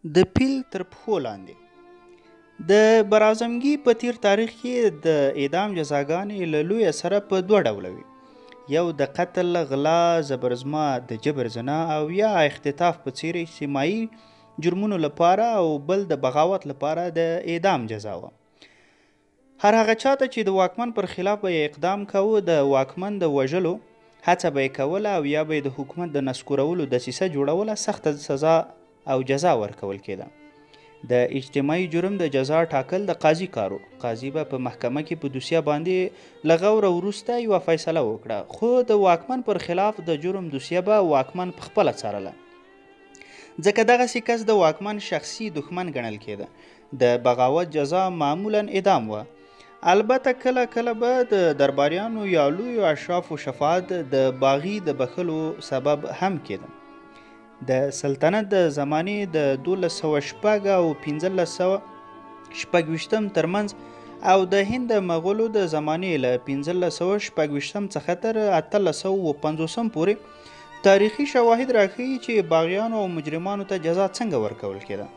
د پیل تر پښو لاندې د براعظمګي په تیر تاریخ کې د اعدام جزاګانې له لویه سره په دوه ډوله وي. یو د قتل، غلا، زبرزما، د جبر زنا او یا اختطاف په څیر اجتماعي جرمونو لپاره او بل د بغاوت لپاره د اعدام جزا وه. هر هغه چاته چې د واکمن پر خلاف به اقدام کوه د واکمن د وژلو هڅه به یې کوله او یا به یې د حکومت د نسکورولو دسیسه جوړوله، سخته سزا او جزا ورکول کېده. د اجتماعي جرم د جزا ټاکل د قاضي کارو. قاضي به په محکمه کې په دوسیه باندې له غوره وروسته یوه فیصله وکړه، خو د واکمن پر خلاف د جرم دوسیه به واکمن پخپله څارله، ځکه دغسې کس د واکمن شخصي دښمن ګڼل کېده. د بغاوت جزا معمولا اعدام وه. البته کله کله به د درباریانو یا لویو اشرافو شفاعت د باغي د بخښلو سبب هم کېده. د سلطنت د زمانې د 1206 او 1526 ترمنځ او د هند د مغولو د زمانې له 1526 څخه تر 1850 پورې تاریخي شواهد راښیي چې باغیانو او مجرمانو ته جزا څنګه ورکول کېده.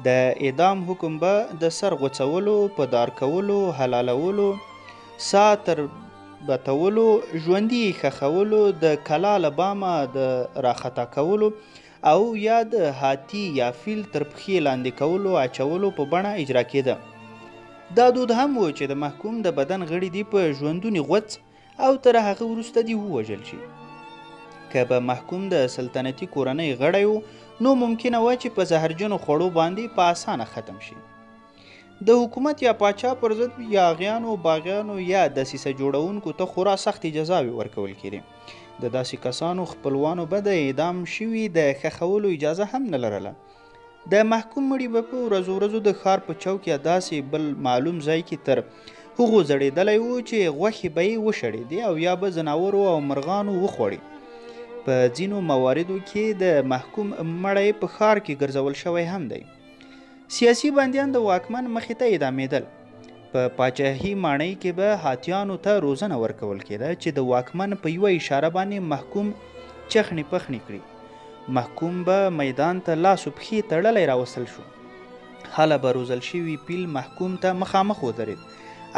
د اعدام حکم به د سر غوڅولو، په دار کولو، حلالولو، سا تر بتولو، ژوندي ښخولو، د کلا له بامه د راخطا کولو او یا د هاتي یا فیل تر پښې لاندې کولو اچولو په بڼه اجرا کېده. دا دود هم و چې د محکوم د بدن غړي دي په ژوندوني غوڅ او تر هغه وروسته دي ووژل شي. که به محکوم د سلطنتي کورنۍ غړی و نو ممکنه وه چې په زهرجنو خوړو باندې په اسانه ختم شي. د حکومت یا پاچا پر ضد یاغیانو، باغیانو یا دسیسه جوړونکو ته خورا سختې جزاوې ورکول کېدې. د داسې کسانو خپلوانو به د اعدام شوي د ښخولو اجازه هم نه لرله. د محکوم مړي به په ورځو د ښار په چوک یا داسې بل معلوم ځای کې تر هغو ځړېدلی و چې غوښې به یې وشړېدې او یا به ځناورو او مرغانو وخوړې. په ځینو مواردو کې د محکوم مړی په ښار کې ګرځول شوی هم دی. سیاسي بندیان د واکمن مخې ته اعدامېدل. په پاچاهي ماڼۍ کې به هاتیانو ته روزنه ورکول کېده چې د واکمن په یوه اشاره باندې محکوم چخنې پخنې کړي. محکوم به میدان ته لاس و پښې تړلی راوستل شو. هله به روزل شوي پیل محکوم ته مخامخ ودرېد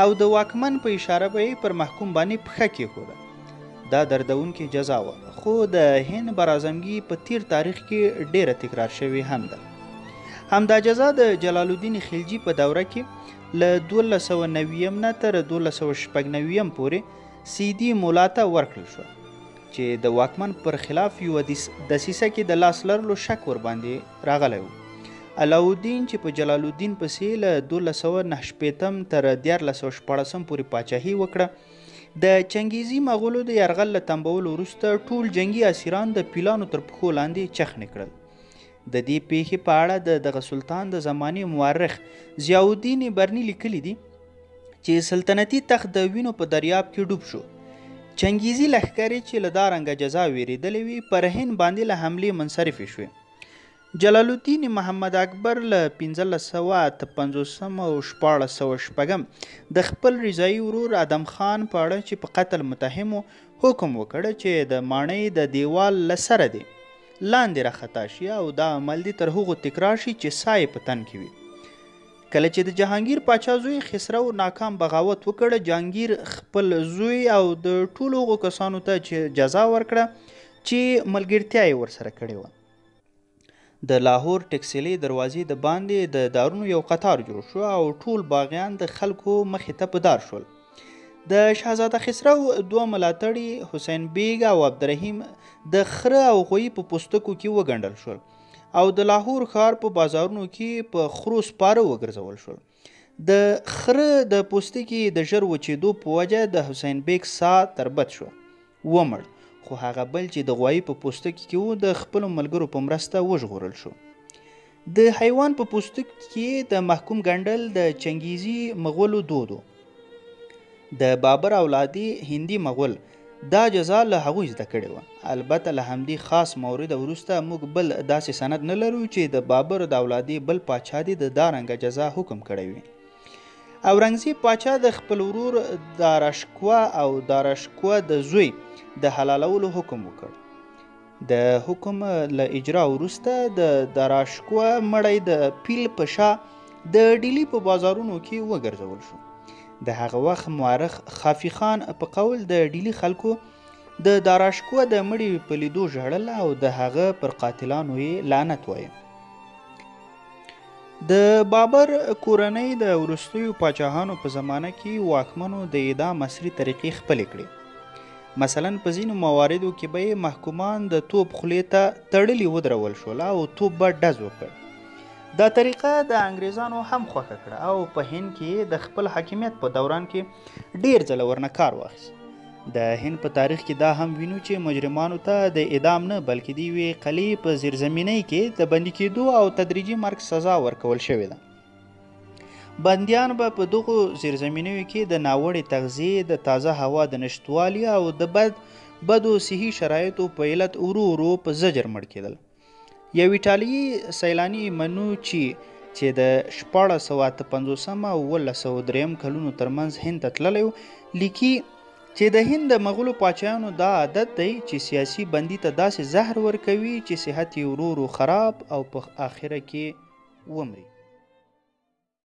او د واکمن په اشاره به یې پر محکوم باندې پښه کېښوده. دا دردونکې جزا وه، خو د هند براعظمګي په تیر تاریخ کې ډیره تکرار شوې هم ده. همدا جزا د جلال الدین خلجي په دوره کې له 1290 نه تر 1296 پورې سیدي مولا ته ورکړل شوه چې د واکمن پر خلاف یوه دسیسه کې د لاس لرلو شک ورباندې راغلی و. علاالدین چې په جلال الدین پسې له 1298 تر 1414 پورې پاچاهي وکړه، د چنګیزي مغولو د یرغل له تنبولو وروسته ټول جنگي اسیران د پیلانو تر پښو لاندې چخنې کړل. د دې پیښې په اړه د دغه سلطان د زمانې مورخ ضیاءالدین برني لیکلی دي چې سلطنتي تخت د وینو په دریاب کې ډوب شو. چنګیزي لښکرې چې له دا رنګه جزا ویرېدلې وي پر هند باندې له حملې منصرفې شوې. جلال الدین محمد اکبر له 1558 او 1406 د خپل رضاعي ورور ادم خان په اړه چې په قتل متهم و حکم وکړ چې د ماڼۍ د دیوال له سره دی لاندې راخطا شي او دا عمل دې تر هغو تکرار شي چې ساه یې په تن کې وي. کله چې د جهانګیر پاچا زوی خسرو ناکام بغاوت وکړ، جهانګیر خپل زوی او د ټولو هغو کسانو ته چې جزا ورکړه چې ملګرتیا یې ورسره کړې وه. د لاهور ټکسلي دروازې د باندې د دارونو یو قطار جوړ شو او ټول باغیان د خلکو مخې ته په دار شول. د شهزاده خسرو دوه ملاتړي حسین بیګ او عبدالرحیم د خره او غویي په پوستکو کې وګنډل شول او د لاهور ښار په بازارونو کې په خرو سپاره وګرځول شول. د خره د پوستکي د ژر وچېدو په وجه د حسین بیګ ساه تربت شو، ومړ، خو هغه بل چې د غوایي په پوستکي کې و د خپلو ملګرو په مرسته وژغورل شو. د حیوان په پوستکي کې د محکوم ګنډل د چنګیزي مغولو دود و. د بابر اولادي هندي مغول دا جزا له هغوی زده کړې وه. البته له همدې خاص مورد وروسته موږ بل داسې سند نه لرو چې د بابر د اولادي بل پاچا دې د دا رنګه جزا حکم کړی وي. اورنګزیب پاچا د خپل ورور داراشکوه او داراشکوه د زوی د حلالولو حکم وکړ. د حکم له اجرا وروسته د داراشکوه مړی د پیل په شا د ډیلي په بازارونو کې وګرځول شو. د هغه وخت مورخ خافي خان په قول د ډیلي خلکو د داراشکوه د مړي په لیدو ژړل او د هغه پر قاتلانو یې لعنت وایه. د بابر کورنۍ د وروستیو پاچاهانو په زمانه کې واکمنو د اعدام عصري طریقې خپلې کړې. مثلا په ځینو مواردو کې به یې محکومان د توپ خولې ته تړلي ودرول شول او توپ به ډز وکړ. دا طریقه د انګریزانو هم خوښه کړه او په هند کې د خپل حاکمیت په دوران کې ډیر ځله ورنه کار واخیست. د هند په تاریخ کې دا هم وینو چې مجرمانو ته د اعدام نه بلکې د یوې قلعې په زیرزمینۍ کې د بندي کېدو او تدریجي مرګ سزا ورکول شوې ده. بندیان به په دغو زیرزمینیو کې د ناوړې تغذیې، د تازه هوا د نشتوالي او د بدو صحي شرایطو په علت ورو ورو په زجر مړ کېدل. یو ایټالیایي سیلاني منوچي چې د 1458 او 1903 کلونو ترمنځ هند ته تللی لیکي چې د هند د مغولو پاچایانو دا عادت دی چې سیاسي بندي ته داسې زهر ورکوي چې صحت یې ورو ورو خراب او په آخره کې ومري.